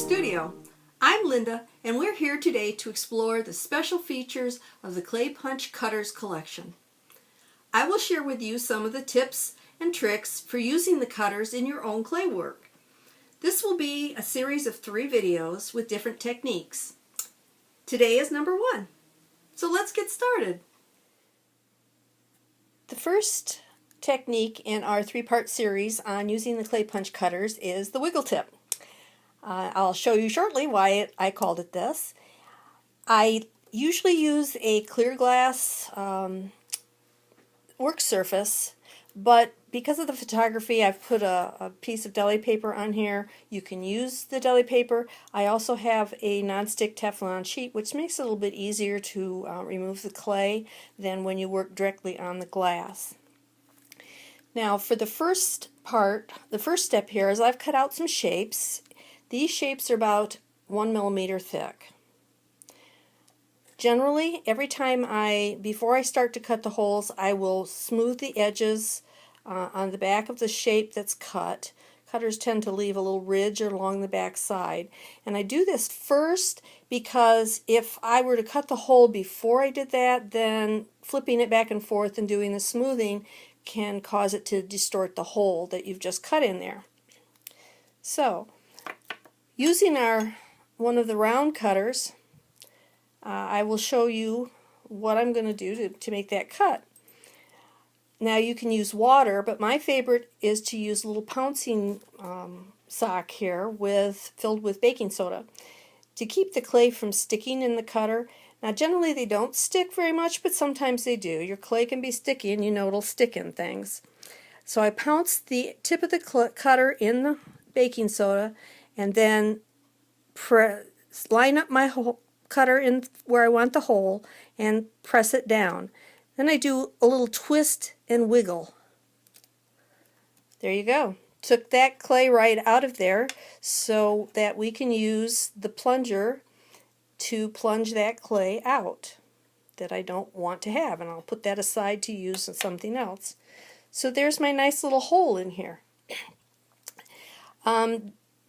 Studio. I'm Linda, and we're here today to explore the special features of the Clay Punch Cutters collection. I will share with you some of the tips and tricks for using the cutters in your own clay work. This will be a series of 3 videos with different techniques. Today is number 1, so let's get started. The first technique in our 3-part series on using the clay punch cutters is the wiggle tip. I'll show you shortly why I called it this. I usually use a clear glass work surface, but because of the photography, I've put a piece of deli paper on here. You can use the deli paper. I also have a non-stick Teflon sheet, which makes it a little bit easier to remove the clay than when you work directly on the glass. Now for the first part, the first step here is I've cut out some shapes. These shapes are about 1 millimeter thick. Generally, every time before I start to cut the holes, I will smooth the edges on the back of the shape that's cut. Cutters tend to leave a little ridge along the back side. And I do this first because if I were to cut the hole before I did that, then flipping it back and forth and doing the smoothing can cause it to distort the hole that you've just cut in there. So, using one of the round cutters, I will show you what I'm going to do to make that cut. Now you can use water, but my favorite is to use a little pouncing sock here filled with baking soda to keep the clay from sticking in the cutter. Now generally they don't stick very much, but sometimes they do. Your clay can be sticky and you know it'll stick in things. So I pounce the tip of the cutter in the baking soda and then line up my cutter in where I want the hole and press it down. Then I do a little twist and wiggle. There you go. Took that clay right out of there so that we can use the plunger to plunge that clay out that I don't want to have, and I'll put that aside to use in something else. So there's my nice little hole in here.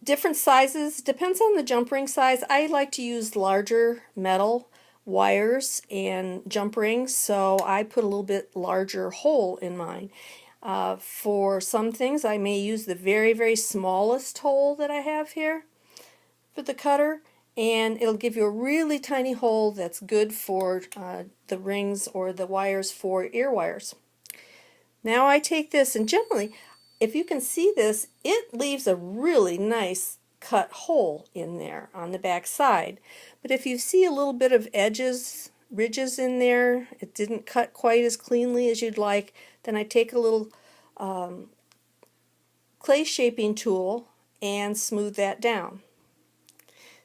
Different sizes, depends on the jump ring size. I like to use larger metal wires and jump rings, so I put a little bit larger hole in mine. For some things I may use the very smallest hole that I have here for the cutter, and it'll give you a really tiny hole that's good for the rings or the wires for ear wires. Now I take this, and generally, if you can see this, it leaves a really nice cut hole in there on the back side. But if you see a little bit of ridges in there, it didn't cut quite as cleanly as you'd like, then I take a little clay shaping tool and smooth that down.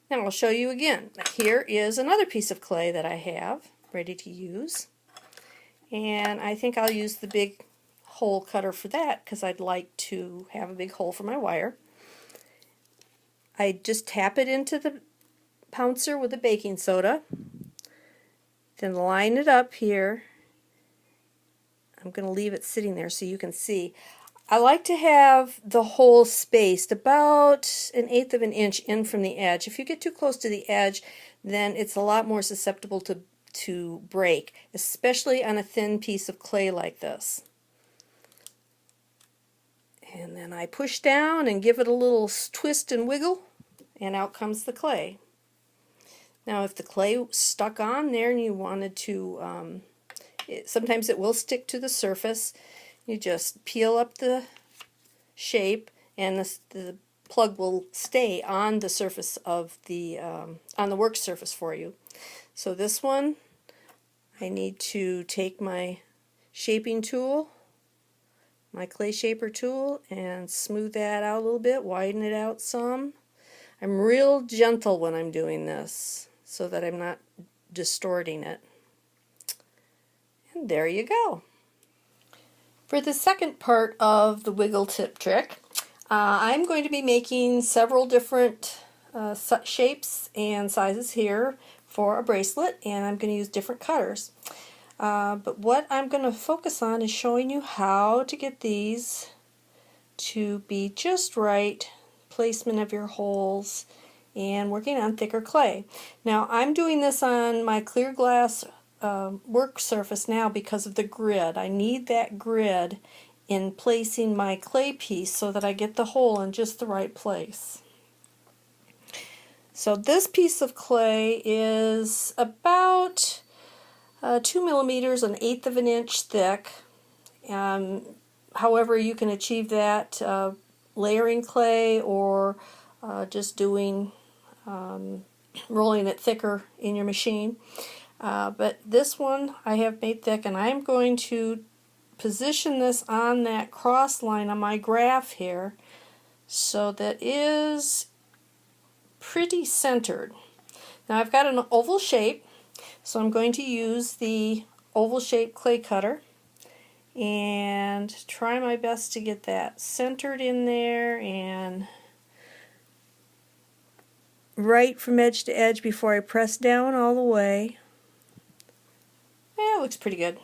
Now I'll show you again. Here is another piece of clay that I have ready to use, and I think I'll use the big hole cutter for that because I'd like to have a big hole for my wire. I just tap it into the pouncer with the baking soda, then line it up here. I'm going to leave it sitting there so you can see. I like to have the hole spaced about 1/8 of an inch in from the edge. If you get too close to the edge, then it's a lot more susceptible to break, especially on a thin piece of clay like this. And then I push down and give it a little twist and wiggle, and out comes the clay. Now if the clay stuck on there and you wanted to, sometimes it will stick to the surface, you just peel up the shape and the plug will stay on the surface of on the work surface for you. So this one, I need to take my shaping tool, my clay shaper tool, and smooth that out a little bit, widen it out some. I'm real gentle when I'm doing this so that I'm not distorting it. And there you go. For the second part of the wiggle tip trick, I'm going to be making several different shapes and sizes here for a bracelet, and I'm going to use different cutters. But what I'm going to focus on is showing you how to get these to be just right, placement of your holes, and working on thicker clay. Now I'm doing this on my clear glass work surface now because of the grid. I need that grid in placing my clay piece so that I get the hole in just the right place. So this piece of clay is about 2 millimeters, 1/8 of an inch thick. However, you can achieve that layering clay or just doing rolling it thicker in your machine. But this one I have made thick, and I'm going to position this on that cross line on my graph here so that is pretty centered. Now I've got an oval shape, so I'm going to use the oval shaped clay cutter and try my best to get that centered in there and right from edge to edge before I press down all the way. Yeah, it looks pretty good.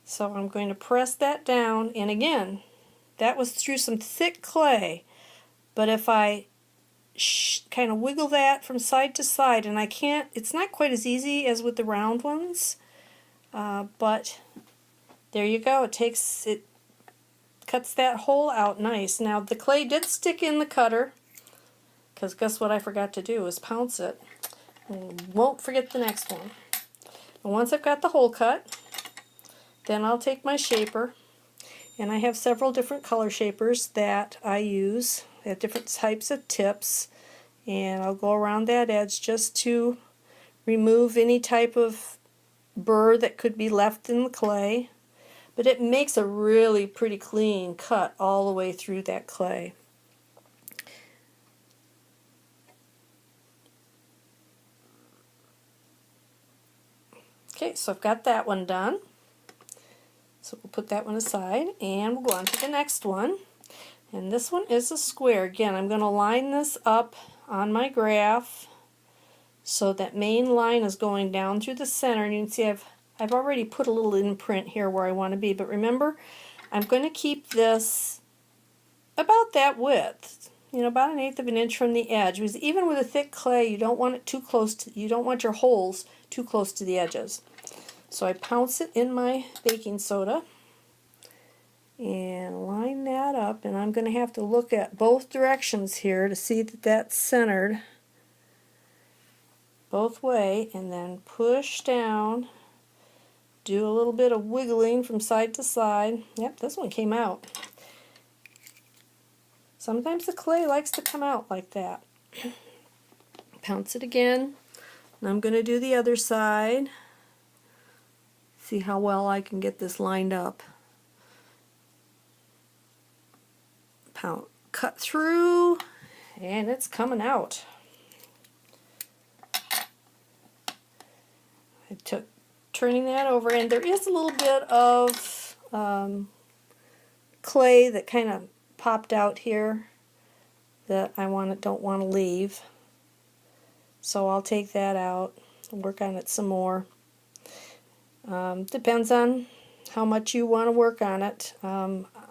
So I'm going to press that down, and again, that was through some thick clay, but if I kind of wiggle that from side to side, and I can't, it's not quite as easy as with the round ones, but there you go. It cuts that hole out nice. Now the clay did stick in the cutter, because guess what I forgot to do is pounce it. And won't forget the next one. And once I've got the hole cut, then I'll take my shaper, and I have several different color shapers that I use at different types of tips, and I'll go around that edge just to remove any type of burr that could be left in the clay. But it makes a really pretty clean cut all the way through that clay. Okay, so I've got that one done. So we'll put that one aside, and we'll go on to the next one. And this one is a square. Again, I'm going to line this up on my graph so that main line is going down through the center. And you can see I've already put a little imprint here where I want to be. But remember, I'm going to keep this about that width, about 1/8 of an inch from the edge. Because even with a thick clay, you don't want it too close to, you don't want your holes too close to the edges. So I pounce it in my baking soda and line that up, and I'm going to have to look at both directions here to see that that's centered both way, and then push down, do a little bit of wiggling from side to side. Yep, this one came out. Sometimes the clay likes to come out like that. Pounce it again, and I'm going to do the other side. See how well I can get this lined up. Cut through, and it's coming out. I took turning that over, and there is a little bit of clay that kind of popped out here that I don't want to leave. So I'll take that out and work on it some more. Depends on how much you want to work on it.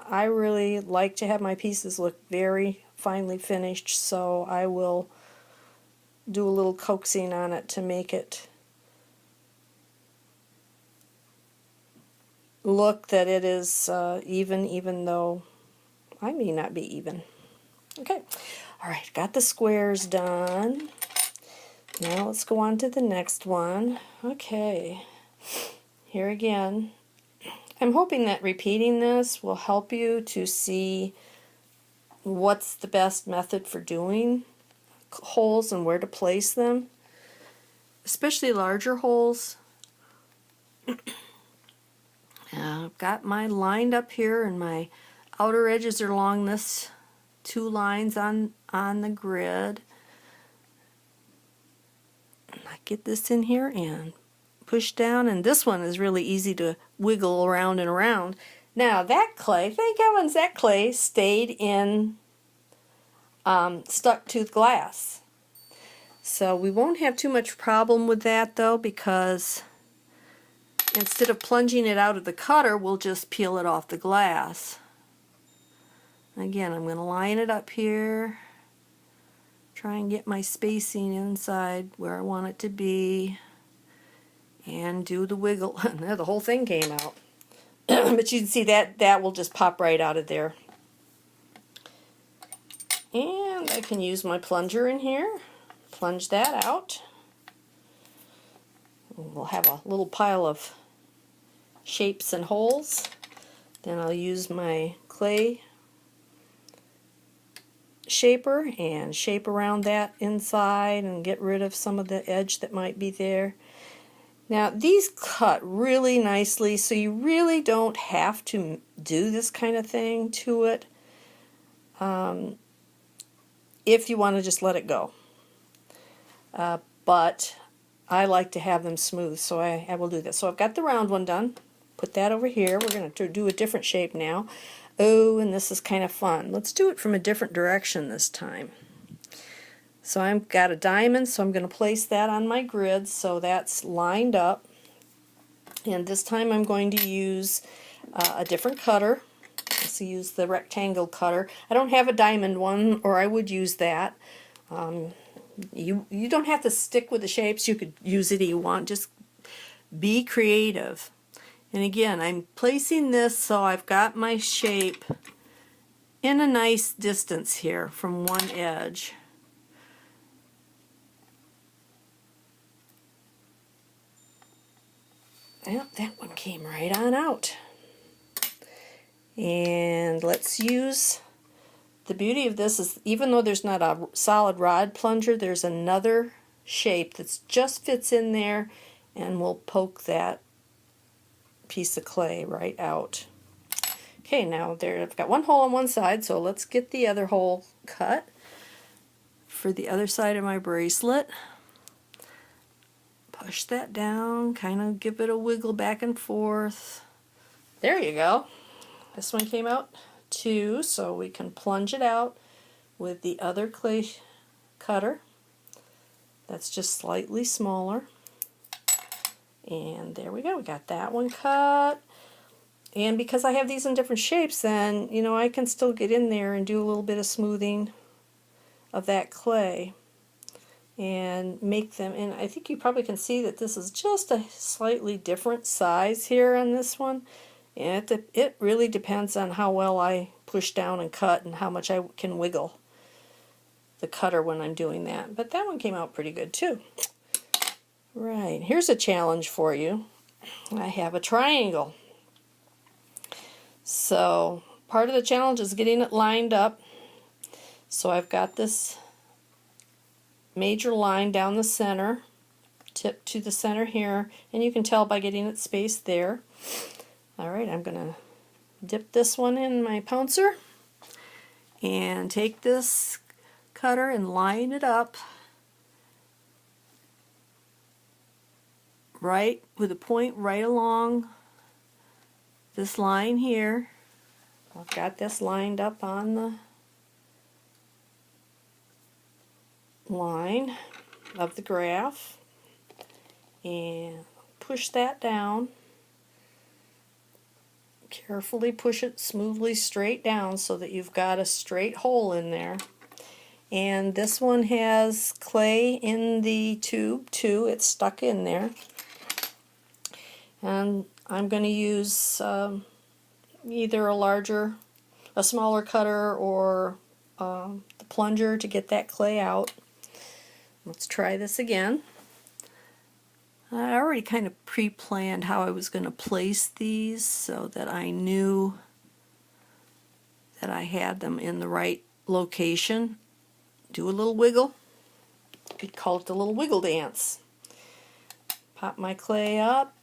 I really like to have my pieces look very finely finished, so I will do a little coaxing on it to make it look that it is even though I may not be even. Okay, alright, got the squares done. Now let's go on to the next one. Okay. Here again, I'm hoping that repeating this will help you to see what's the best method for doing holes and where to place them, especially larger holes. I've got mine lined up here, and my outer edges are along this 2 lines on the grid. I get this in here and push down, and this one is really easy to wiggle around and around. Now that clay, thank heavens that clay stayed in stuck tooth glass. So we won't have too much problem with that though, because instead of plunging it out of the cutter, we'll just peel it off the glass. Again, I'm going to line it up here Try and get my spacing inside where I want it to be, and do the wiggle. The whole thing came out. But you can see that will just pop right out of there. And I can use my plunger in here, plunge that out. We'll have a little pile of shapes and holes. Then I'll use my clay shaper and shape around that inside and get rid of some of the edge that might be there. Now these cut really nicely, so you really don't have to do this kind of thing to it if you want to just let it go. But I like to have them smooth, so I will do this. So I've got the round one done. Put that over here. We're going to do a different shape now. Oh, and this is kind of fun. Let's do it from a different direction this time. So I've got a diamond, so I'm going to place that on my grid so that's lined up. And this time I'm going to use a different cutter. Let's use the rectangle cutter. I don't have a diamond one, or I would use that. You don't have to stick with the shapes. You could use it if you want. Just be creative. And again, I'm placing this so I've got my shape in a nice distance here from one edge. Yep, that one came right on out. And let's use, the beauty of this is even though there's not a solid rod plunger, there's another shape that just fits in there, and we'll poke that piece of clay right out. Okay, now there I've got one hole on one side, so let's get the other hole cut for the other side of my bracelet. Push that down, kind of give it a wiggle back and forth. There you go. This one came out too, so we can plunge it out with the other clay cutter. That's just slightly smaller. And there we go, we got that one cut. And because I have these in different shapes, then, you know, I can still get in there and do a little bit of smoothing of that clay and make them, and I think you probably can see that this is just a slightly different size here on this one. And it really depends on how well I push down and cut and how much I can wiggle the cutter when I'm doing that. But that one came out pretty good too. Right, here's a challenge for you. I have a triangle. So part of the challenge is getting it lined up. So I've got this major line down the center, tip to the center here, and you can tell by getting it spaced there. Alright, I'm going to dip this one in my pouncer and take this cutter and line it up right with a point right along this line here. I've got this lined up on the line of the graph and push that down. Carefully push it smoothly straight down so that you've got a straight hole in there. And this one has clay in the tube too. It's stuck in there. And I'm going to use either a smaller cutter or the plunger to get that clay out. Let's try this again. I already kind of pre-planned how I was going to place these so that I knew that I had them in the right location. Do a little wiggle. You could call it the little wiggle dance. Pop my clay up.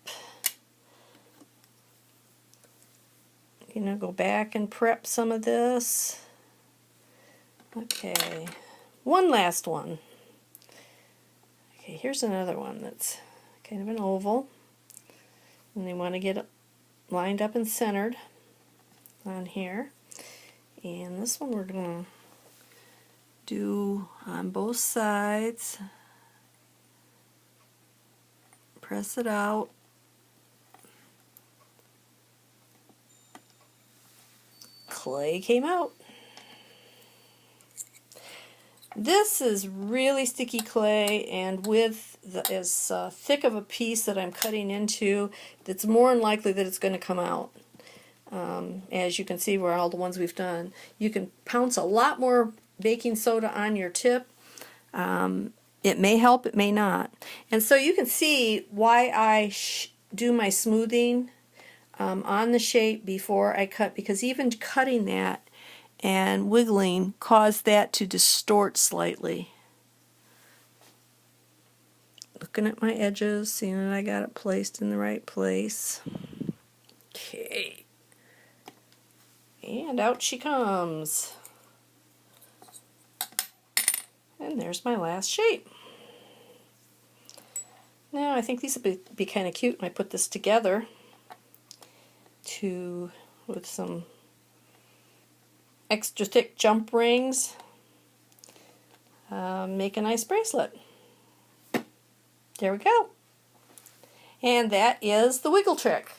You know, go back and prep some of this. Okay, one last one. Okay, here's another one that's kind of an oval, and they want to get it lined up and centered on here. And this one we're going to do on both sides. Press it out. Clay came out. This is really sticky clay, and with as thick of a piece that I'm cutting into, it's more than likely that it's going to come out. As you can see where all the ones we've done. You can pounce a lot more baking soda on your tip. It may help, it may not. And so you can see why I do my smoothing on the shape before I cut, because even cutting that and wiggling caused that to distort slightly. Looking at my edges, seeing that I got it placed in the right place. Okay. And out she comes. And there's my last shape. Now I think these would be kind of cute when I put this together with some extra thick jump rings. Make a nice bracelet. There we go. And that is the wiggle trick.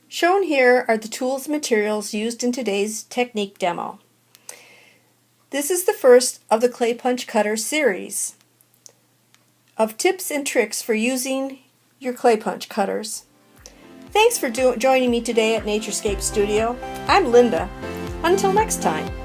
Shown here are the tools and materials used in today's technique demo. This is the first of the Clay Punch Cutter series of tips and tricks for using your clay punch cutters. Thanks for joining me today at Naturescapes Studio. I'm Linda. Until next time.